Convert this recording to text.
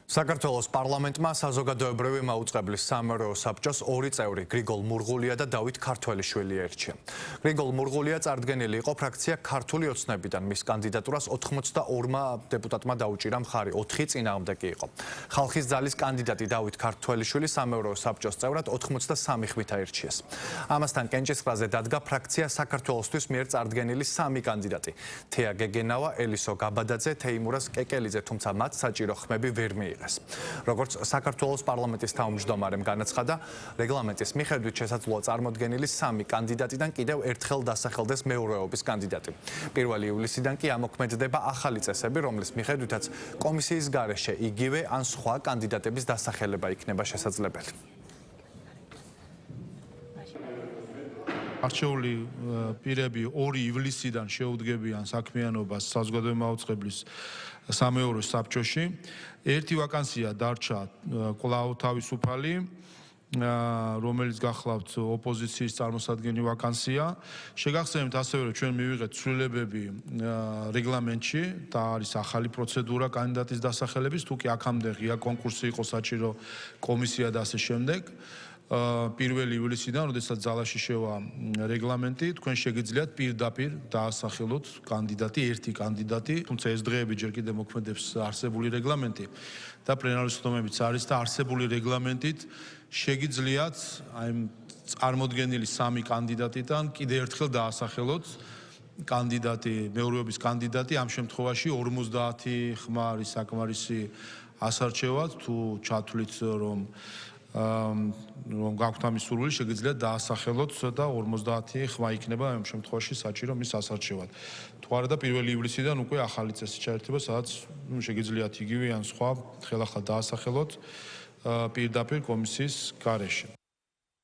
საქართველოს პარლამენტმა საზოგადოებრივი მაუწყებლის სამეურვეო საბჭოს ორი წევრი გრიგოლ მურღულია და დავით ქართველიშვილი ერჩია. გრიგოლ მურღულია წარდგენილი იყო ფრაქცია ქართული ოცნებიდან. მის კანდიდატურას 82-მა დეპუტატმა დაუჭირა მხარი, 4 წინააღმდეგი იყო. ხალხის ძალის კანდიდატი დავით ქართველიშვილი სამეურვეო საბჭოს წევრად 83 ხმით აირჩიეს. ამასთან კენჭისყრაზე დადგა ფრაქცია საქართველოსთვის მიერ წარდგენილი 3 კანდიდატი: თეა გეგენავა, ელისო გაბადაძე, თეიმურაზ კეკელიძე, თუმცა მათ საჭირო ხმები ვერ მიიღეს. როგორც საქართველოს პარლამენტის თავმჯდომარემ განაცხადა, რეგლამენტის მიხედვით შესაძლოა წარმოდგენილი 3 კანდიდატიდან კიდევ ერთხელ დასახელდეს მეურვეობის კანდიდატი. 1 ივლისიდან კი ამოქმედდება ახალი წესები, რომლის მიხედვითაც კომისიის გარეშე იგივე ან სხვა კანდიდატების დასახელება იქნება შესაძლებელი. არჩეული პირები 2 ივლისიდან შეუდგებიან საქმიანობას საზოგადოებრივი მაუწყებლის სამეურვეო საბჭოში. ერთი ვაკანსია დარჩა კვლავ თავისუფალი, რომელიც გახლავთ ოპოზიციის წარმოსადგენელი ვაკანსია. შეგახსენებთ ასევე, რომ ჩვენ მივიღეთ ცვლილებები რეგლამენტში და არის ახალი პროცედურა კანდიდატის დასახელების, თუ კი აქამდე ღია კონკურსი იყო საჭირო კომისია და ასე შემდეგ. 1 ივლისიდან, როდესაც ძალაში შევა რეგლამენტი, თქვენ შეგიძლიათ პირდაპირ დაასახელოთ კანდიდატი, ერთი კანდიდატი, თუმცა ეს დღეები ჯერ კიდევ მოქმედებს არსებული რეგლამენტი და პლენარული სხდომებიც არის და არსებული რეგლამენტით შეგიძლიათ აი წარმოდგენილი 3 კანდიდატიდან კიდევ ერთხელ დაასახელოთ კანდიდატი, მეურვეობის კანდიდატი, ამ შემთხვევაში 50 ხმა არის საკმარისი ასარჩევად, თუ ჩათვლით რომ გაქვთ ამის სურვილი, შეგიძლიათ დაასახელოთ და 50 ხმა იქნება ამ შემთხვევაში საჭირო მის ასარჩევად. თუ არა და 1 ივლისიდან უკვე ახალი წესი ჩაერთება, სადაც შეგიძლიათ იგივე ან სხვა ხელახლა დაასახელოთ პირდაპირ კომისიის გარეშე.